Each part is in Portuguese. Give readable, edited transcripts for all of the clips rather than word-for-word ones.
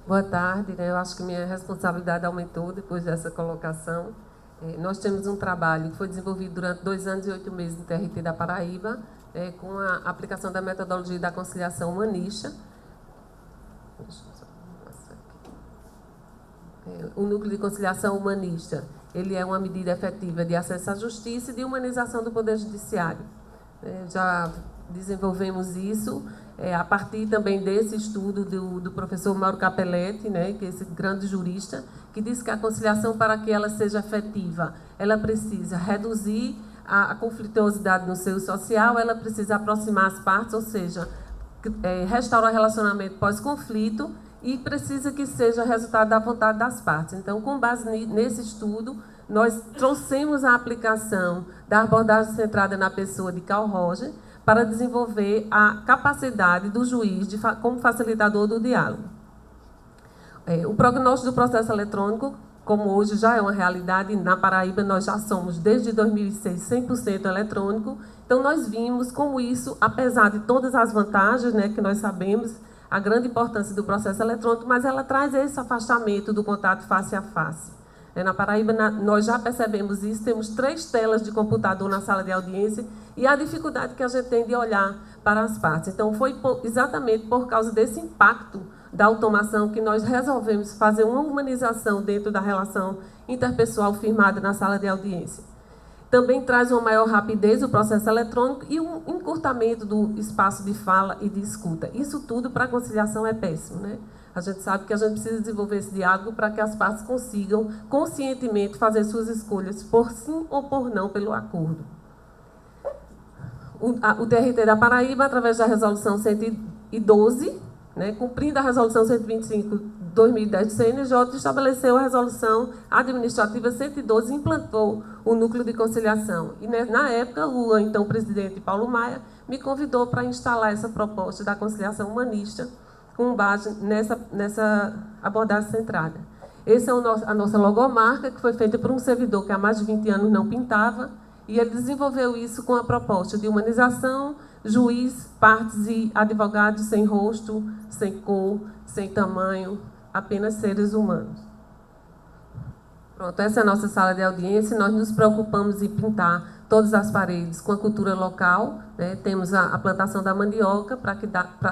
Boa tarde, né? Eu acho que minha responsabilidade aumentou depois dessa colocação. Nós temos um trabalho que foi desenvolvido durante 2 anos e 8 meses no TRT da Paraíba, com a aplicação da metodologia da conciliação humanista. O núcleo de conciliação humanista, ele é uma medida efetiva de acesso à justiça e de humanização do Poder Judiciário. Já desenvolvemos isso a partir também desse estudo do professor Mauro Capelletti, né, que é esse grande jurista, que diz que a conciliação, para que ela seja efetiva, ela precisa reduzir a conflituosidade no seio social, ela precisa aproximar as partes, ou seja, restaurar o relacionamento pós-conflito, e precisa que seja resultado da vontade das partes. Então, com base nesse estudo, nós trouxemos a aplicação da abordagem centrada na pessoa de Carl Roger para desenvolver a capacidade do juiz como facilitador do diálogo. O prognóstico do processo eletrônico, como hoje já é uma realidade, na Paraíba nós já somos, desde 2006, 100% eletrônico. Então, nós vimos como isso, apesar de todas as vantagens, né, que nós sabemos, a grande importância do processo eletrônico, mas ela traz esse afastamento do contato face a face. Na Paraíba, nós já percebemos isso, temos 3 telas de computador na sala de audiência e a dificuldade que a gente tem de olhar para as partes. Então, foi exatamente por causa desse impacto da automação que nós resolvemos fazer uma humanização dentro da relação interpessoal firmada na sala de audiência. Também traz uma maior rapidez do processo eletrônico e um encurtamento do espaço de fala e de escuta. Isso tudo para a conciliação é péssimo, né? A gente sabe que a gente precisa desenvolver esse diálogo para que as partes consigam conscientemente fazer suas escolhas por sim ou por não pelo acordo. O TRT da Paraíba, através da resolução 112, né, cumprindo a resolução 125/2010 do CNJ, estabeleceu a resolução administrativa 112 e implantou o núcleo de conciliação. E, na época, o então presidente Paulo Maia me convidou para instalar essa proposta da conciliação humanista com base nessa abordagem centrada. Essa é a nossa logomarca, que foi feita por um servidor que há mais de 20 anos não pintava, e ele desenvolveu isso com a proposta de humanização, juiz, partes e advogados sem rosto, sem cor, sem tamanho, apenas seres humanos. Pronto, essa é a nossa sala de audiência. Nós nos preocupamos em pintar todas as paredes com a cultura local, né? Temos a plantação da mandioca para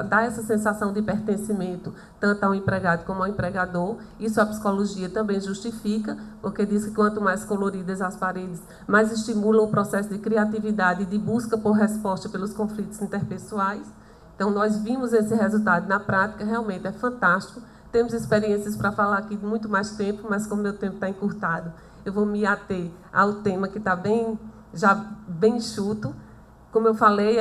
dar essa sensação de pertencimento tanto ao empregado como ao empregador. Isso a psicologia também justifica, porque diz que quanto mais coloridas as paredes, mais estimulam o processo de criatividade e de busca por resposta pelos conflitos interpessoais. Então, nós vimos esse resultado na prática, realmente é fantástico. Temos experiências para falar aqui de muito mais tempo, mas como meu tempo está encurtado, eu vou me ater ao tema que está já bem enxuto. Como eu falei,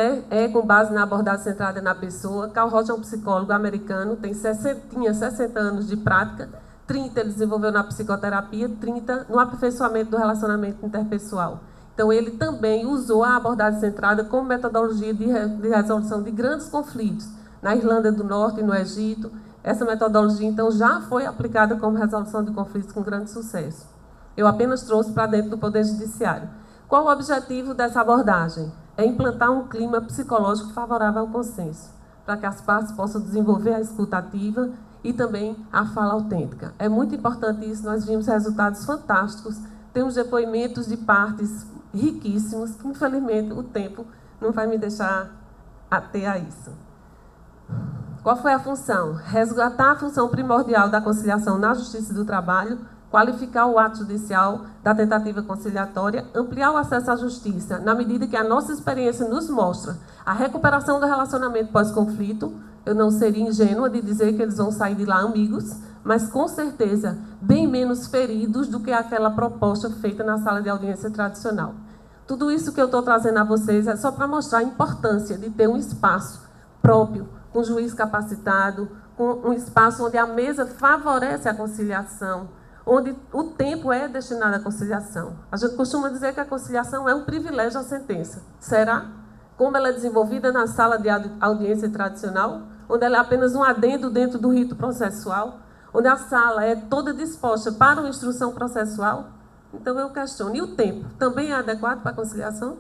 com base na abordagem centrada na pessoa. Carl Roger é um psicólogo americano, tinha 60 anos de prática, 30 ele desenvolveu na psicoterapia, 30 no aperfeiçoamento do relacionamento interpessoal. Então, ele também usou a abordagem centrada como metodologia de resolução de grandes conflitos, na Irlanda do Norte e no Egito. Essa metodologia, então, já foi aplicada como resolução de conflitos com grande sucesso. Eu apenas trouxe para dentro do Poder Judiciário. Qual o objetivo dessa abordagem? É implantar um clima psicológico favorável ao consenso, para que as partes possam desenvolver a escuta ativa e também a fala autêntica. É muito importante isso, nós vimos resultados fantásticos, temos depoimentos de partes riquíssimos, que infelizmente o tempo não vai me deixar ater a isso. Qual foi a função? Resgatar a função primordial da conciliação na Justiça do Trabalho, qualificar o ato judicial da tentativa conciliatória, ampliar o acesso à justiça, na medida que a nossa experiência nos mostra a recuperação do relacionamento pós-conflito. Eu não seria ingênua de dizer que eles vão sair de lá amigos, mas com certeza bem menos feridos do que aquela proposta feita na sala de audiência tradicional. Tudo isso que eu estou trazendo a vocês é só para mostrar a importância de ter um espaço próprio, com juiz capacitado, com um espaço onde a mesa favorece a conciliação, onde o tempo é destinado à conciliação. A gente costuma dizer que a conciliação é um privilégio à sentença. Será? Como ela é desenvolvida na sala de audiência tradicional, onde ela é apenas um adendo dentro do rito processual, onde a sala é toda disposta para uma instrução processual. Então, eu questiono. E o tempo? Também é adequado para a conciliação?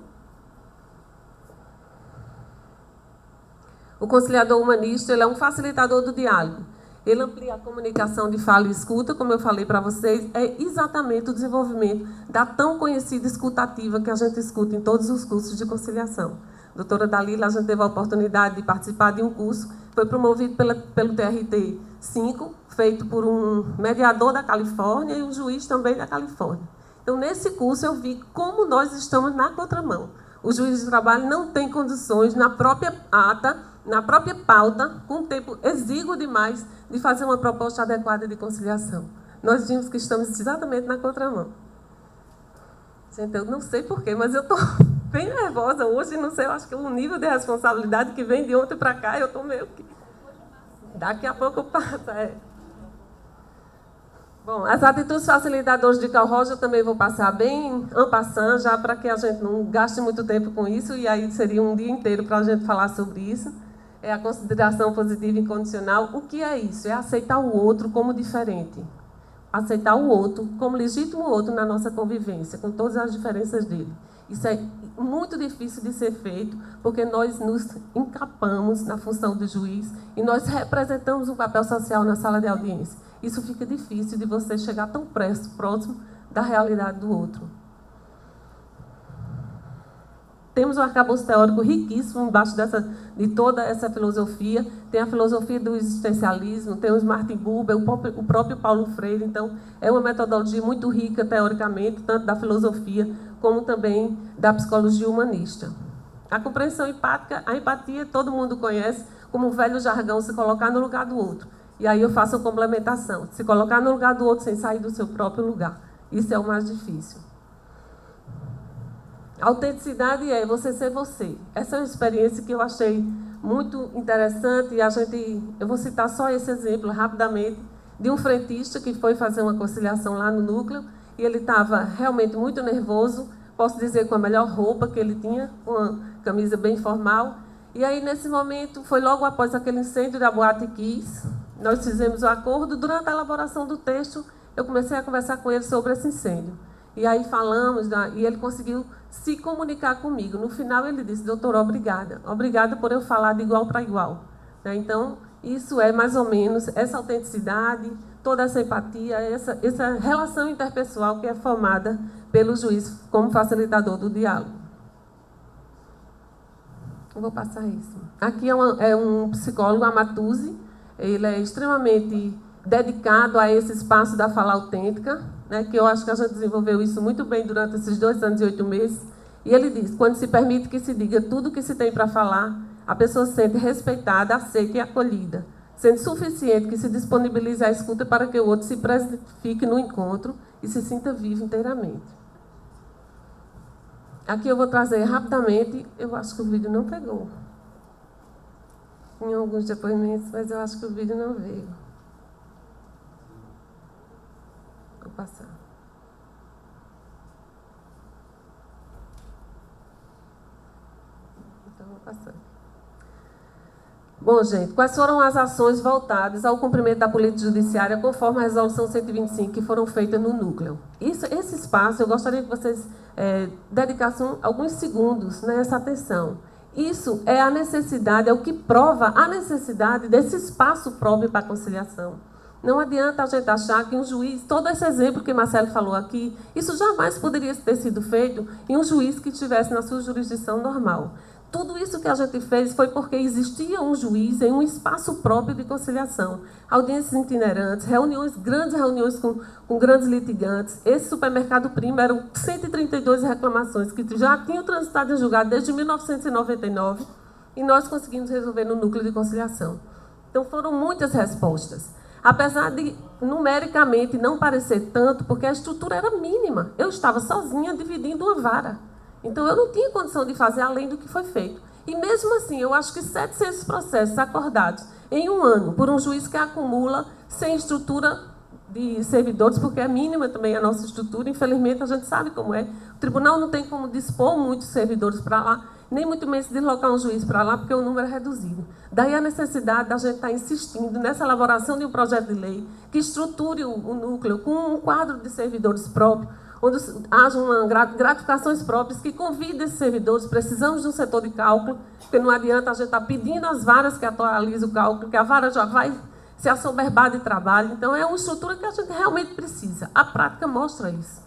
O conciliador humanista, ele é um facilitador do diálogo. ele amplia a comunicação de fala e escuta, como eu falei para vocês, é exatamente o desenvolvimento da tão conhecida escutativa que a gente escuta em todos os cursos de conciliação. Doutora Dalila, a gente teve a oportunidade de participar de um curso, foi promovido pelo TRT 5, feito por um mediador da Califórnia e um juiz também da Califórnia. Então, nesse curso, eu vi como nós estamos na contramão. O juiz de trabalho não tem condições, na própria ata, na própria pauta, com tempo exíguo demais, de fazer uma proposta adequada de conciliação. Nós vimos que estamos exatamente na contramão. Gente, eu não sei porquê, mas eu estou bem nervosa hoje, não sei, eu acho que o nível de responsabilidade que vem de ontem para cá, eu estou meio que... Daqui a pouco passa, Bom, as atitudes facilitadoras de Carl Roger eu também vou passar bem en passant, já para que a gente não gaste muito tempo com isso, e aí seria um dia inteiro para a gente falar sobre isso. É a consideração positiva e incondicional. O que é isso? É aceitar o outro como diferente. Aceitar o outro como legítimo outro na nossa convivência, com todas as diferenças dele. Isso é muito difícil de ser feito, porque nós nos encapamos na função de juiz e nós representamos um papel social na sala de audiência. Isso fica difícil de você chegar tão próximo da realidade do outro. Temos um arcabouço teórico riquíssimo embaixo de toda essa filosofia. Tem a filosofia do existencialismo, tem o Martin Buber, o próprio Paulo Freire. Então, é uma metodologia muito rica, teoricamente, tanto da filosofia como também da psicologia humanista. A compreensão empática, a empatia, todo mundo conhece como o velho jargão, se colocar no lugar do outro. E aí eu faço a complementação, se colocar no lugar do outro sem sair do seu próprio lugar. Isso é o mais difícil. A autenticidade é você ser você. Essa é uma experiência que eu achei muito interessante. E eu vou citar só esse exemplo rapidamente, de um frentista que foi fazer uma conciliação lá no núcleo, e ele estava realmente muito nervoso, posso dizer com a melhor roupa que ele tinha, uma camisa bem formal. E aí, nesse momento, foi logo após aquele incêndio da Boate Kiss, nós fizemos o acordo. Durante a elaboração do texto, eu comecei a conversar com ele sobre esse incêndio. E aí falamos, e ele conseguiu se comunicar comigo. No final, ele disse: doutora, obrigada. Obrigada por eu falar de igual para igual. Então, isso é mais ou menos essa autenticidade, toda essa empatia, essa relação interpessoal que é formada pelo juiz como facilitador do diálogo. Eu vou passar isso. Aqui é um psicólogo, Amatuzzi. Ele é extremamente dedicado a esse espaço da fala autêntica, né, que eu acho que a gente desenvolveu isso muito bem durante esses 2 anos e 8 meses. E ele diz: quando se permite que se diga tudo o que se tem para falar, a pessoa se sente respeitada, aceita e acolhida, sendo suficiente que se disponibilize a escuta para que o outro se presentifique no encontro e se sinta vivo inteiramente. Aqui eu vou trazer rapidamente, eu acho que o vídeo não pegou. Tinha alguns depoimentos, mas eu acho que o vídeo não veio. Vou passar. Então, vou passar. Bom, gente, quais foram as ações voltadas ao cumprimento da política judiciária conforme a resolução 125 que foram feitas no núcleo? Esse espaço, eu gostaria que vocês dedicassem alguns segundos nessa atenção. Isso é a necessidade, é o que prova a necessidade desse espaço próprio para a conciliação. Não adianta a gente achar que um juiz, todo esse exemplo que Marcelo falou aqui, isso jamais poderia ter sido feito em um juiz que estivesse na sua jurisdição normal. Tudo isso que a gente fez foi porque existia um juiz em um espaço próprio de conciliação. Audiências itinerantes, grandes reuniões com grandes litigantes. Esse supermercado Prima eram 132 reclamações que já tinham transitado em julgado desde 1999 e nós conseguimos resolver no núcleo de conciliação. Então, foram muitas respostas. Apesar de, numericamente, não parecer tanto, porque a estrutura era mínima. Eu estava sozinha dividindo uma vara. Então, eu não tinha condição de fazer além do que foi feito. E, mesmo assim, eu acho que 700 processos acordados em um ano por um juiz que acumula sem estrutura de servidores, porque é mínima também a nossa estrutura, infelizmente, a gente sabe como é. O tribunal não tem como dispor muitos servidores para lá, nem muito menos deslocar um juiz para lá, porque o número é reduzido. Daí a necessidade da gente estar insistindo nessa elaboração de um projeto de lei que estruture o núcleo com um quadro de servidores próprios, onde hajam gratificações próprias que convidem esses servidores. Precisamos de um setor de cálculo, porque não adianta a gente estar pedindo às varas que atualizem o cálculo, que a vara já vai se assoberbar de trabalho. Então, é uma estrutura que a gente realmente precisa. A prática mostra isso.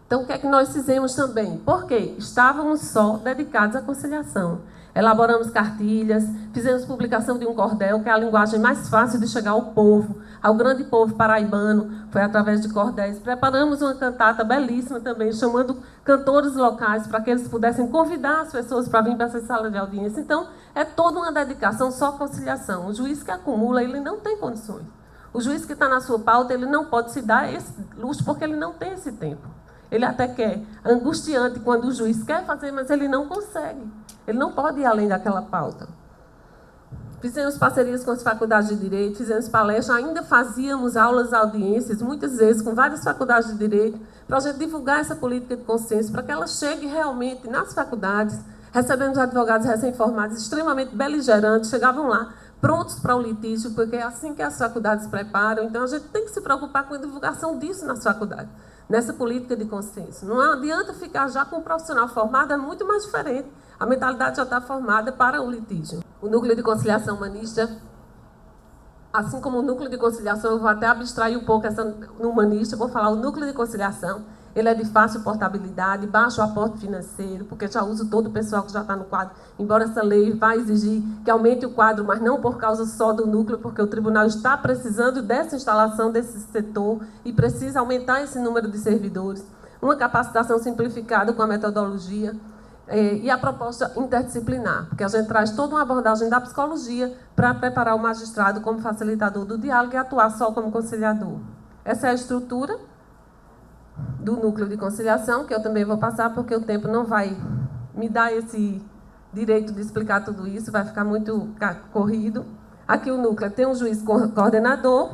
Então, o que é que nós fizemos também? Porque estávamos só dedicados à conciliação. Elaboramos cartilhas, fizemos publicação de um cordel, que é a linguagem mais fácil de chegar ao povo, ao grande povo paraibano, foi através de cordéis. Preparamos uma cantata belíssima também, chamando cantores locais para que eles pudessem convidar as pessoas para vir para essa sala de audiência. Então, é toda uma dedicação só à conciliação. O juiz que acumula, ele não tem condições. O juiz que está na sua pauta, ele não pode se dar esse luxo, porque ele não tem esse tempo. Ele até quer, angustiante quando o juiz quer fazer, mas ele não consegue. Ele não pode ir além daquela pauta. Fizemos parcerias com as faculdades de Direito, fizemos palestras, ainda fazíamos aulas, audiências, muitas vezes com várias faculdades de Direito, para a gente divulgar essa política de consciência, para que ela chegue realmente nas faculdades. Recebemos advogados recém-formados extremamente beligerantes, chegavam lá, prontos para o litígio, porque é assim que as faculdades preparam. Então, a gente tem que se preocupar com a divulgação disso nas faculdades, nessa política de consciência. Não adianta ficar já com um profissional formado, é muito mais diferente. A mentalidade já está formada para o litígio. O núcleo de conciliação humanista, assim como o núcleo de conciliação, eu vou até abstrair um pouco essa no humanista, vou falar o núcleo de conciliação, ele é de fácil portabilidade, baixo aporte financeiro, porque já usa todo o pessoal que já está no quadro, embora essa lei vai exigir que aumente o quadro, mas não por causa só do núcleo, porque o tribunal está precisando dessa instalação desse setor e precisa aumentar esse número de servidores. Uma capacitação simplificada com a metodologia, e a proposta interdisciplinar, porque a gente traz toda uma abordagem da psicologia para preparar o magistrado como facilitador do diálogo e atuar só como conciliador. Essa é a estrutura do núcleo de conciliação, que eu também vou passar, porque o tempo não vai me dar esse direito de explicar tudo isso, vai ficar muito corrido. Aqui o núcleo tem um juiz coordenador,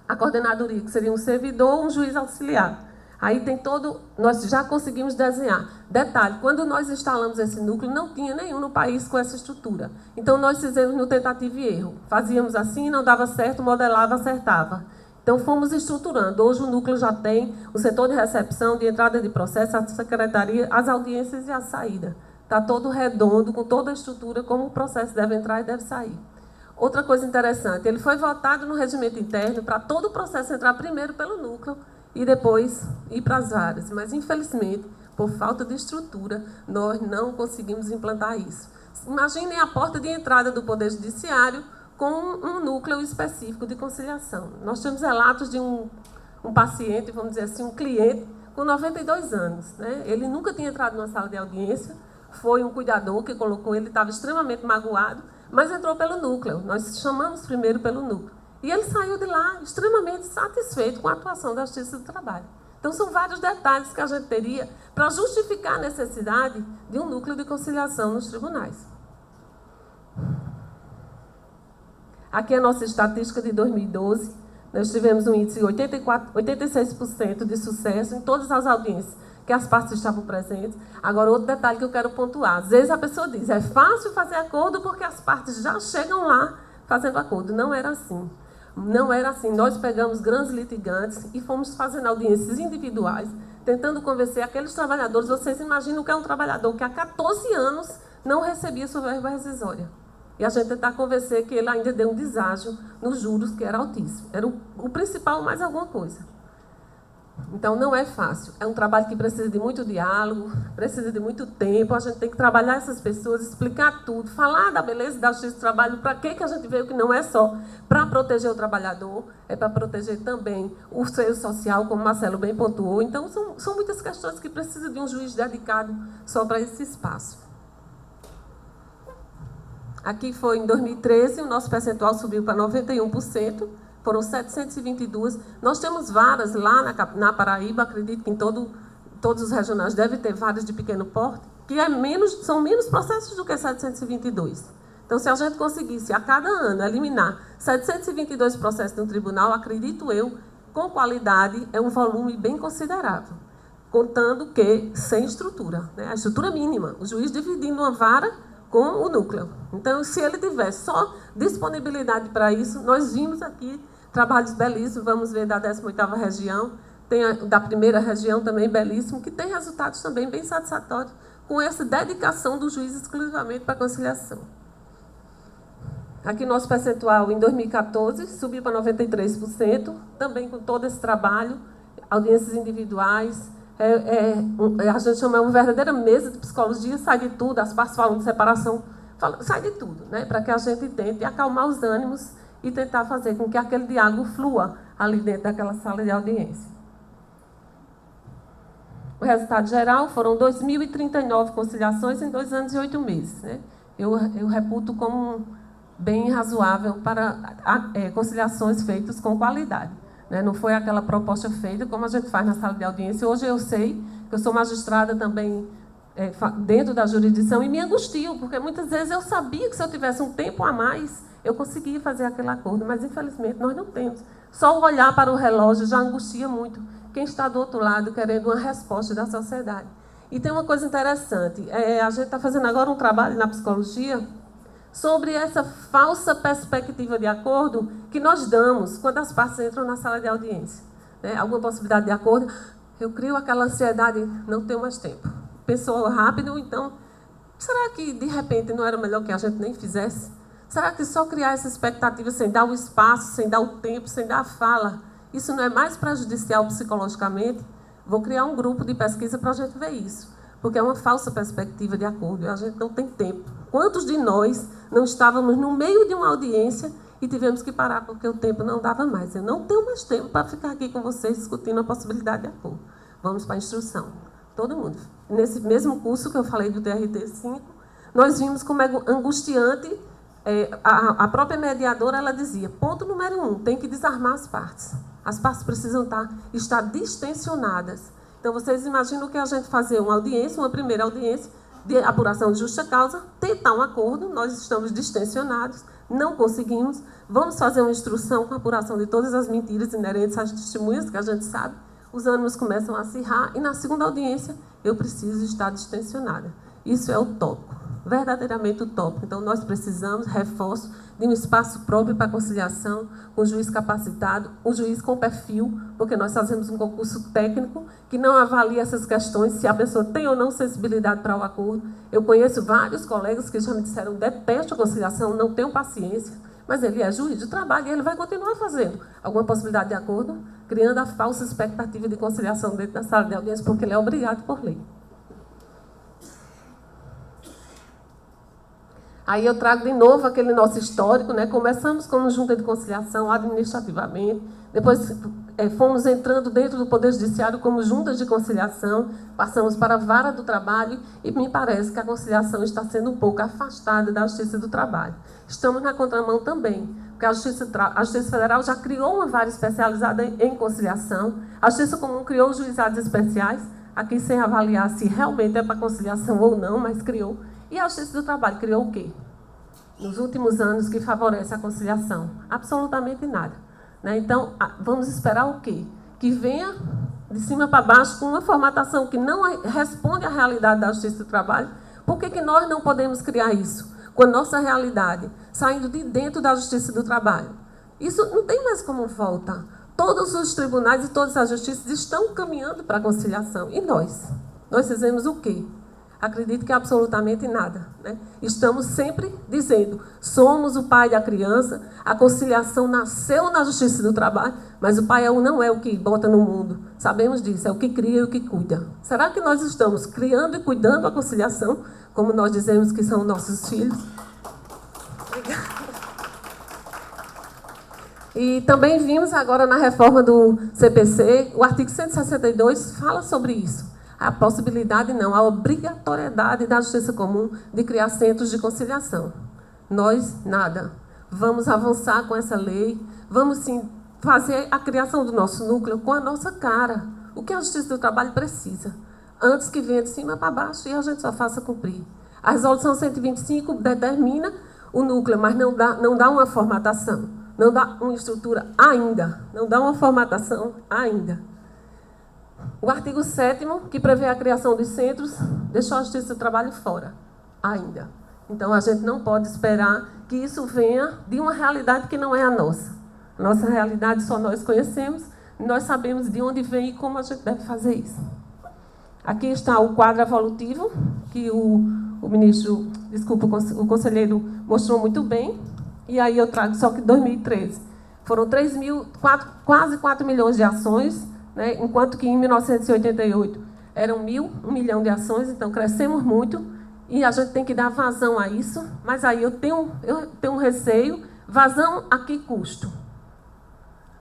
a coordenadoria, que seria um servidor, um juiz auxiliar. Aí tem todo... Nós já conseguimos desenhar. Detalhe, quando nós instalamos esse núcleo, não tinha nenhum no país com essa estrutura. Então, nós fizemos no tentativa e erro. Fazíamos assim, não dava certo, modelava, acertava. Então, fomos estruturando. Hoje, o núcleo já tem o setor de recepção, de entrada de processo, a secretaria, as audiências e a saída. Está todo redondo, com toda a estrutura, como o processo deve entrar e deve sair. Outra coisa interessante, ele foi votado no regimento interno para todo o processo entrar primeiro pelo núcleo, e depois ir para as varas. Mas, infelizmente, por falta de estrutura, nós não conseguimos implantar isso. Imaginem a porta de entrada do Poder Judiciário com um núcleo específico de conciliação. Nós temos relatos de um paciente, vamos dizer assim, um cliente, com 92 anos. Né? Ele nunca tinha entrado numa sala de audiência, foi um cuidador que colocou ele, estava extremamente magoado, mas entrou pelo núcleo. Nós chamamos primeiro pelo núcleo. E ele saiu de lá extremamente satisfeito com a atuação da Justiça do Trabalho. Então, são vários detalhes que a gente teria para justificar a necessidade de um núcleo de conciliação nos tribunais. Aqui é a nossa estatística de 2012. Nós tivemos um índice de 86% de sucesso em todas as audiências que as partes estavam presentes. Agora, outro detalhe que eu quero pontuar. Às vezes a pessoa diz, é fácil fazer acordo porque as partes já chegam lá fazendo acordo. Não era assim. Não era assim. Nós pegamos grandes litigantes e fomos fazendo audiências individuais, tentando convencer aqueles trabalhadores. Vocês imaginam que é um trabalhador que há 14 anos não recebia sua verba rescisória. E a gente tentar convencer que ele ainda deu um deságio nos juros, que era altíssimo. Era o principal, mais alguma coisa. Então, não é fácil. É um trabalho que precisa de muito diálogo, precisa de muito tempo. A gente tem que trabalhar essas pessoas, explicar tudo, falar da beleza da justiça do trabalho, para que a gente veio, que não é só para proteger o trabalhador, é para proteger também o seio social, como o Marcelo bem pontuou. Então, são muitas questões que precisam de um juiz dedicado só para esse espaço. Aqui foi em 2013, o nosso percentual subiu para 91%. Foram 722. Nós temos varas lá na Paraíba, acredito que em todos os regionais deve ter varas de pequeno porte, que são menos processos do que 722. Então, se a gente conseguisse, a cada ano, eliminar 722 processos no tribunal, acredito eu, com qualidade, é um volume bem considerável. Contando que sem estrutura, né? A estrutura mínima, o juiz dividindo uma vara com o núcleo. Então, se ele tiver só disponibilidade para isso, nós vimos aqui trabalhos belíssimos, vamos ver da 18ª região, tem da primeira região também belíssimo, que tem resultados também bem satisfatórios com essa dedicação do juiz exclusivamente para a conciliação. Aqui nosso percentual em 2014 subiu para 93%, também com todo esse trabalho, audiências individuais. A gente chama uma verdadeira mesa de psicologia, sai de tudo, as partes falam de separação, sai de tudo, né, para que a gente tente acalmar os ânimos e tentar fazer com que aquele diálogo flua ali dentro daquela sala de audiência. O resultado geral foram 2.039 conciliações em 2 anos e 8 meses. Né? Eu reputo como bem razoável para conciliações feitas com qualidade. Né? Não foi aquela proposta feita como a gente faz na sala de audiência. Hoje eu sei que eu sou magistrada também dentro da jurisdição e me angustio, porque muitas vezes eu sabia que se eu tivesse um tempo a mais, eu conseguia fazer aquele acordo, mas infelizmente nós não temos. Só o olhar para o relógio já angustia muito quem está do outro lado querendo uma resposta da sociedade. E tem uma coisa interessante, a gente está fazendo agora um trabalho na psicologia sobre essa falsa perspectiva de acordo que nós damos quando as partes entram na sala de audiência. Né? Alguma possibilidade de acordo, eu crio aquela ansiedade, não tenho mais tempo. Pensou rápido, então, será que de repente não era melhor que a gente nem fizesse? Será que só criar essa expectativa sem dar o espaço, sem dar o tempo, sem dar a fala, isso não é mais prejudicial psicologicamente? Vou criar um grupo de pesquisa para a gente ver isso, porque é uma falsa perspectiva de acordo e a gente não tem tempo. Quantos de nós não estávamos no meio de uma audiência e tivemos que parar porque o tempo não dava mais? Eu não tenho mais tempo para ficar aqui com vocês discutindo a possibilidade de acordo. Vamos para a instrução. Todo mundo. Nesse mesmo curso que eu falei do TRT-5, nós vimos como é angustiante. A própria mediadora, ela dizia, ponto número 1, tem que desarmar as partes. As partes precisam estar distensionadas. Então, vocês imaginam que a gente fazer uma audiência, uma primeira audiência de apuração de justa causa, tentar um acordo, nós estamos distensionados, não conseguimos, vamos fazer uma instrução com a apuração de todas as mentiras inerentes às testemunhas, que a gente sabe, os ânimos começam a acirrar, e na segunda audiência, eu preciso estar distensionada. Isso é utópico. Verdadeiramente utópico. Então, nós precisamos, reforço, de um espaço próprio para conciliação, um juiz capacitado, um juiz com perfil, porque nós fazemos um concurso técnico que não avalia essas questões, se a pessoa tem ou não sensibilidade para o acordo. Eu conheço vários colegas que já me disseram, detesto a conciliação, não tenho paciência, mas ele é juiz de trabalho e ele vai continuar fazendo alguma possibilidade de acordo, criando a falsa expectativa de conciliação dentro da sala de audiência, porque ele é obrigado por lei. Aí eu trago de novo aquele nosso histórico, né? Começamos como junta de conciliação administrativamente, depois fomos entrando dentro do Poder Judiciário como juntas de conciliação, passamos para a Vara do Trabalho e me parece que a conciliação está sendo um pouco afastada da Justiça do Trabalho. Estamos na contramão também, porque a Justiça Federal já criou uma vara especializada em conciliação, a Justiça Comum criou juizados especiais, aqui sem avaliar se realmente é para conciliação ou não, mas criou. E a Justiça do Trabalho criou o quê? Nos últimos anos, que favorece a conciliação? Absolutamente nada. Né? Então, vamos esperar o quê? Que venha de cima para baixo com uma formatação que não responde à realidade da Justiça do Trabalho. Por que nós não podemos criar isso? Com a nossa realidade, saindo de dentro da Justiça do Trabalho. Isso não tem mais como voltar. Todos os tribunais e todas as justiças estão caminhando para a conciliação. E nós? Nós fizemos o quê? Acredito que absolutamente nada. Né? Estamos sempre dizendo, somos o pai da criança, a conciliação nasceu na Justiça do Trabalho, mas o pai não é o que bota no mundo. Sabemos disso, é o que cria e o que cuida. Será que nós estamos criando e cuidando a conciliação, como nós dizemos que são nossos filhos? Obrigada. E também vimos agora na reforma do CPC, o artigo 162 fala sobre isso. A possibilidade não, a obrigatoriedade da Justiça Comum de criar centros de conciliação. Nós, nada. Vamos avançar com essa lei, vamos sim fazer a criação do nosso núcleo com a nossa cara. O que a Justiça do Trabalho precisa. Antes que venha de cima para baixo e a gente só faça cumprir. A resolução 125 determina o núcleo, mas não dá uma formatação, não dá uma estrutura ainda, não dá uma formatação ainda. O artigo 7º, que prevê a criação dos centros, deixou a Justiça do Trabalho fora, ainda. Então, a gente não pode esperar que isso venha de uma realidade que não é a nossa. Nossa realidade só nós conhecemos, nós sabemos de onde vem e como a gente deve fazer isso. Aqui está o quadro evolutivo, que o ministro, desculpa, o conselheiro mostrou muito bem, e aí eu trago só que 2013 foram quase 4 milhões de ações, né, enquanto que em 1988 eram 1 milhão de ações, então crescemos muito, e a gente tem que dar vazão a isso, mas aí eu tenho um receio, vazão a que custo?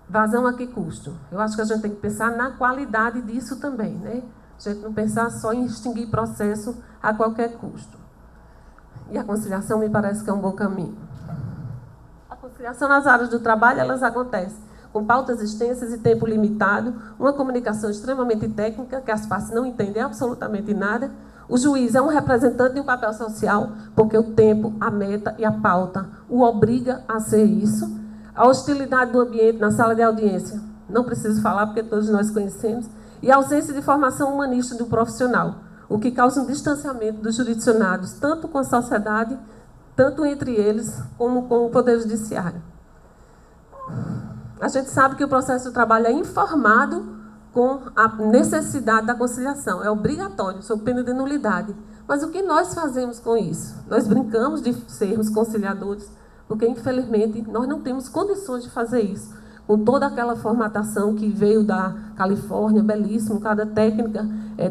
Vazão a que custo? Eu acho que a gente tem que pensar na qualidade disso também, né? A gente não pensar só em extinguir processo a qualquer custo. E a conciliação me parece que é um bom caminho. A conciliação nas áreas do trabalho, elas acontecem com pautas extensas e tempo limitado, uma comunicação extremamente técnica, que as partes não entendem absolutamente nada. O juiz é um representante de um papel social, porque o tempo, a meta e a pauta o obriga a ser isso. A hostilidade do ambiente na sala de audiência, não preciso falar, porque todos nós conhecemos. E a ausência de formação humanista do profissional, o que causa um distanciamento dos jurisdicionados, tanto com a sociedade, tanto entre eles, como com o Poder Judiciário. A gente sabe que o processo de trabalho é informado com a necessidade da conciliação, é obrigatório, sob pena de nulidade. Mas o que nós fazemos com isso? Nós brincamos de sermos conciliadores, porque, infelizmente, nós não temos condições de fazer isso. Com toda aquela formatação que veio da Califórnia, belíssimo, cada técnica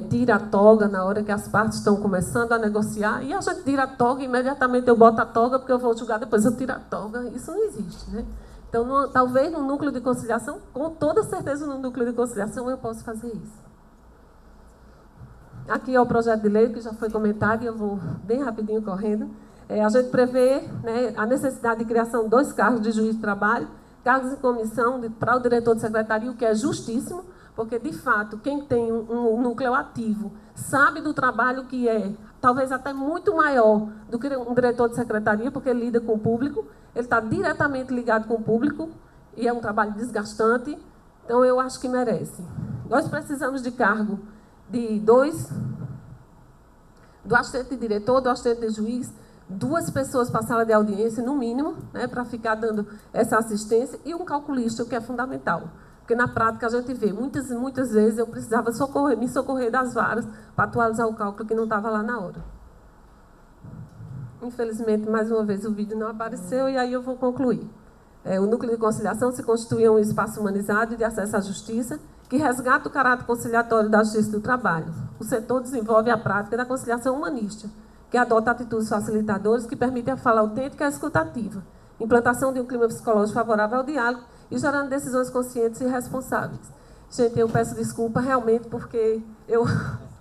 tira a toga na hora que as partes estão começando a negociar, e a gente tira a toga e imediatamente eu boto a toga porque eu vou julgar, depois eu tiro a toga. Isso não existe, né? Então, talvez no núcleo de conciliação, com toda certeza no núcleo de conciliação eu posso fazer isso. Aqui é o projeto de lei que já foi comentado e eu vou bem rapidinho correndo. A gente prevê, né, a necessidade de criação de 2 cargos de juiz de trabalho, cargos em comissão para o diretor de secretaria, o que é justíssimo, porque, de fato, quem tem um núcleo ativo sabe do trabalho que é, talvez até muito maior do que um diretor de secretaria, porque ele lida com o público, ele está diretamente ligado com o público, e é um trabalho desgastante, então eu acho que merece. Nós precisamos de cargo de 2, do assistente de diretor, do assistente de juiz, 2 pessoas para a sala de audiência, no mínimo, né, para ficar dando essa assistência, e um calculista, o que é fundamental. Porque, na prática, a gente vê, muitas vezes eu precisava me socorrer das varas para atualizar o cálculo que não estava lá na hora. Infelizmente, mais uma vez, o vídeo não apareceu, e aí eu vou concluir. O núcleo de conciliação se constitui um espaço humanizado de acesso à justiça, que resgata o caráter conciliatório da justiça do trabalho. O setor desenvolve a prática da conciliação humanista, que adota atitudes facilitadoras que permitem a fala autêntica e a escuta ativa, implantação de um clima psicológico favorável ao diálogo e gerando decisões conscientes e responsáveis. Gente, eu peço desculpa realmente porque eu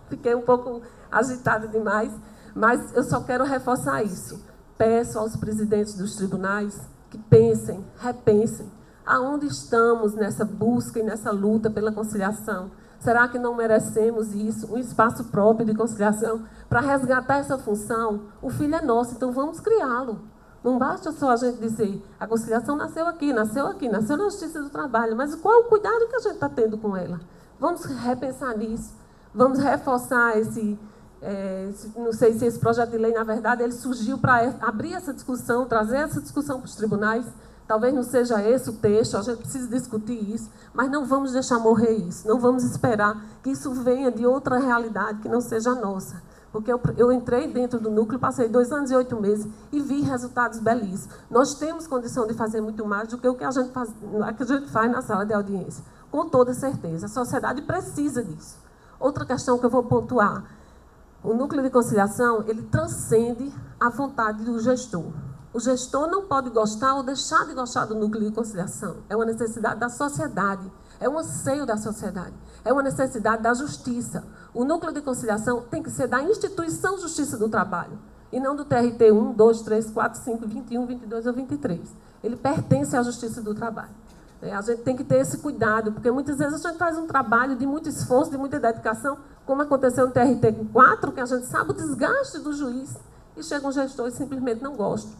fiquei um pouco agitada demais, mas eu só quero reforçar isso. Peço aos presidentes dos tribunais que pensem, repensem, aonde estamos nessa busca e nessa luta pela conciliação. Será que não merecemos isso, um espaço próprio de conciliação, para resgatar essa função? O filho é nosso, então vamos criá-lo. Não basta só a gente dizer, a conciliação nasceu na Justiça do Trabalho, mas qual é o cuidado que a gente está tendo com ela? Vamos repensar nisso, vamos reforçar não sei se esse projeto de lei, na verdade, ele surgiu para abrir essa discussão, trazer essa discussão para os tribunais. Talvez não seja esse o texto, a gente precisa discutir isso, mas não vamos deixar morrer isso, não vamos esperar que isso venha de outra realidade que não seja a nossa. Porque eu entrei dentro do núcleo, passei 2 anos e 8 meses e vi resultados belíssimos. Nós temos condição de fazer muito mais do que o que a gente faz na sala de audiência, com toda certeza. A sociedade precisa disso. Outra questão que eu vou pontuar, o núcleo de conciliação, ele transcende a vontade do gestor. O gestor não pode gostar ou deixar de gostar do núcleo de conciliação. É uma necessidade da sociedade, é um anseio da sociedade, é uma necessidade da justiça. O núcleo de conciliação tem que ser da instituição Justiça do Trabalho, e não do TRT 1, 2, 3, 4, 5, 21, 22 ou 23. Ele pertence à Justiça do Trabalho. A gente tem que ter esse cuidado, porque muitas vezes a gente faz um trabalho de muito esforço, de muita dedicação, como aconteceu no TRT 4, que a gente sabe o desgaste do juiz, e chega um gestor e simplesmente não gosta,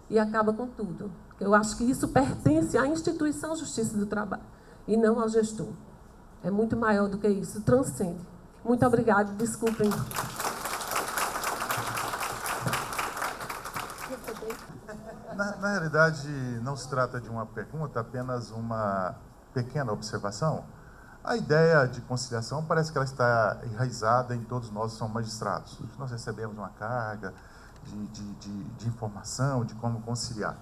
e acaba com tudo. Eu acho que isso pertence à instituição Justiça do Trabalho, e não ao gestor. É muito maior do que isso, transcende. Muito obrigada, desculpem. Na realidade, não se trata de uma pergunta, apenas uma pequena observação. A ideia de conciliação parece que ela está enraizada em todos nós que somos magistrados. Nós recebemos uma carga de informação de como conciliar.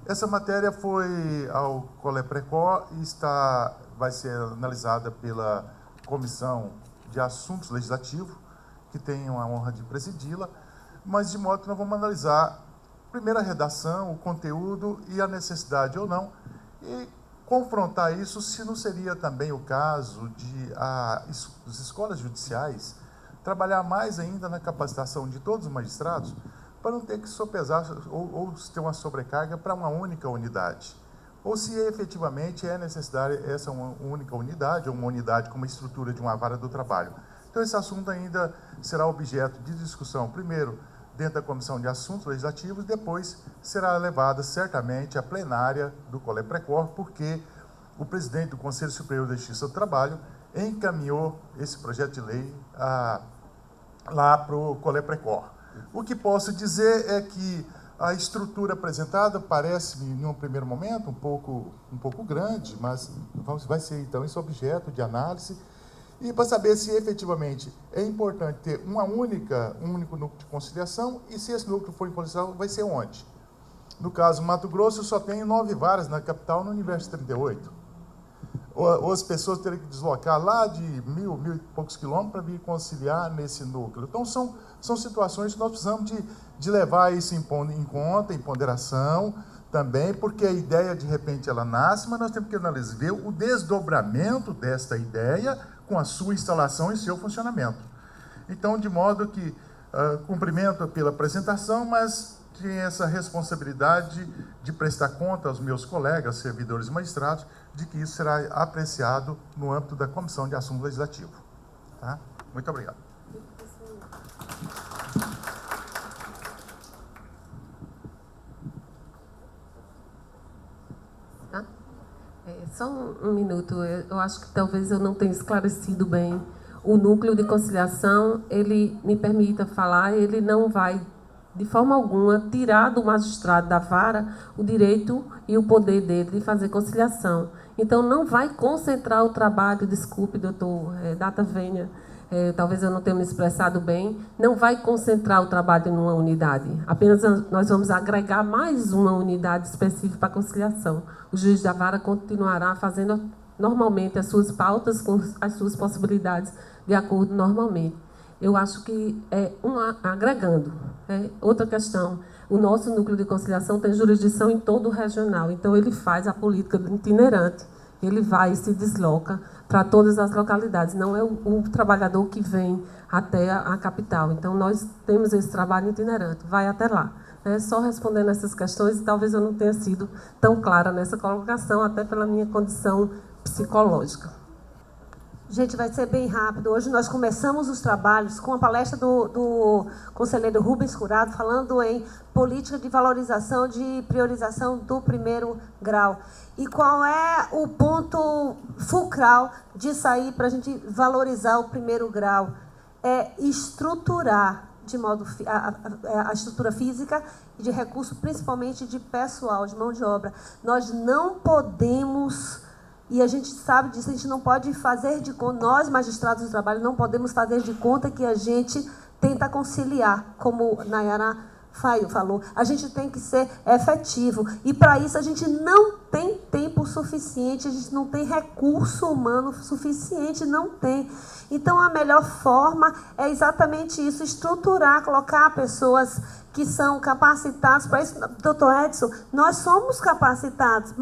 Essa matéria foi ao Coleprecor e vai ser analisada pela Comissão de Assuntos Legislativos, que tem a honra de presidi-la, mas de modo que nós vamos analisar primeiro a redação, o conteúdo e a necessidade ou não, e confrontar isso se não seria também o caso de as escolas judiciais trabalhar mais ainda na capacitação de todos os magistrados para não ter que sopesar ou ter uma sobrecarga para uma única unidade. Ou se efetivamente é necessária essa uma única unidade, ou uma unidade com uma estrutura de uma vara do trabalho. Então, esse assunto ainda será objeto de discussão, primeiro, dentro da Comissão de Assuntos Legislativos, depois será levada certamente à plenária do Coleprecor, porque o presidente do Conselho Superior da Justiça do Trabalho encaminhou esse projeto de lei lá para o Coleprecor. O que posso dizer é que a estrutura apresentada parece-me, em um primeiro momento, um pouco grande, mas vai ser, então, esse objeto de análise, e para saber se efetivamente é importante ter um único núcleo de conciliação, e se esse núcleo for em conciliação, vai ser onde? No caso, Mato Grosso só tem 9 varas na capital, no universo de 38. Ou as pessoas terem que deslocar lá de 1.000 e poucos quilômetros para vir conciliar nesse núcleo. Então, são situações que nós precisamos de levar isso em conta, em ponderação também, porque a ideia, de repente, ela nasce, mas nós temos que analisar, ver o desdobramento desta ideia com a sua instalação e seu funcionamento. Então, de modo que cumprimento pela apresentação, mas tenho essa responsabilidade de prestar conta aos meus colegas, servidores e magistrados, de que isso será apreciado no âmbito da Comissão de Assuntos Legislativos. Tá? Muito obrigado. Só um minuto. Eu acho que talvez eu não tenha esclarecido bem. O núcleo de conciliação, ele me permita falar, ele não vai, de forma alguma, tirar do magistrado da vara o direito e o poder dele de fazer conciliação. Então, não vai concentrar o trabalho, desculpe, doutor Data Vênia, talvez eu não tenha me expressado bem, não vai concentrar o trabalho numa unidade. Apenas nós vamos agregar mais uma unidade específica para a conciliação. O juiz da vara continuará fazendo normalmente as suas pautas com as suas possibilidades de acordo normalmente. Eu acho que agregando. Outra questão, o nosso núcleo de conciliação tem jurisdição em todo o regional, então ele faz a política itinerante, ele vai e se desloca para todas as localidades, não é o trabalhador que vem até a capital. Então, nós temos esse trabalho itinerante, vai até lá. Só respondendo essas questões, e talvez eu não tenha sido tão clara nessa colocação, até pela minha condição psicológica. Gente, vai ser bem rápido. Hoje nós começamos os trabalhos com a palestra do conselheiro Rubens Curado, falando em política de valorização, de priorização do primeiro grau. E qual é o ponto fulcral disso aí para a gente valorizar o primeiro grau? É estruturar de modo a estrutura física e de recurso, principalmente de pessoal, de mão de obra. Nós não podemos, e a gente sabe disso, a gente não pode fazer de conta, nós, magistrados do trabalho, não podemos fazer de conta que a gente tenta conciliar, como Nayara falou. A gente tem que ser efetivo. E, para isso, a gente não tem tempo suficiente, a gente não tem recurso humano suficiente, não tem. Então, a melhor forma é exatamente isso, estruturar, colocar pessoas que são capacitados para isso. Doutor Edson, nós somos capacitados,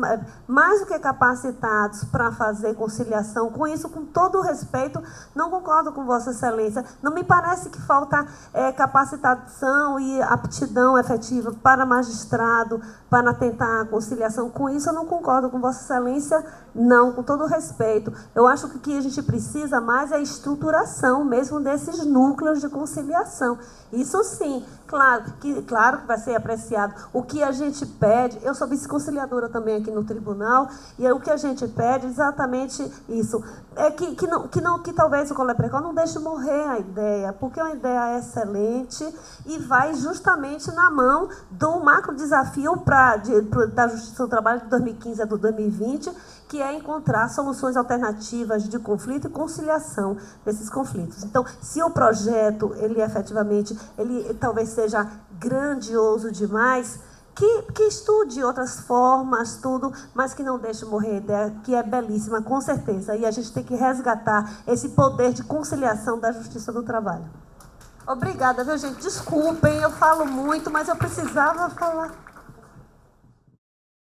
mais do que capacitados para fazer conciliação. Com isso, com todo o respeito, não concordo com Vossa Excelência. Não me parece que falta capacitação e aptidão efetiva para magistrado, para tentar a conciliação. Com isso, eu não concordo com Vossa Excelência, não, com todo o respeito. Eu acho que o que a gente precisa mais é a estruturação mesmo desses núcleos de conciliação. Isso sim, claro que vai ser apreciado. O que a gente pede, eu sou vice-conciliadora também aqui no tribunal, e o que a gente pede é exatamente isso. É que talvez o Coleprecor não deixe morrer a ideia, porque é uma ideia excelente e vai justamente na mão do macro desafio da Justiça do Trabalho de 2015 a 2020, que é encontrar soluções alternativas de conflito e conciliação desses conflitos. Então, se o projeto, ele efetivamente, ele talvez seja grandioso demais, que estude outras formas, tudo, mas que não deixe morrer a ideia, que é belíssima, com certeza. E a gente tem que resgatar esse poder de conciliação da justiça do trabalho. Obrigada, viu, gente? Desculpem, eu falo muito, mas eu precisava falar.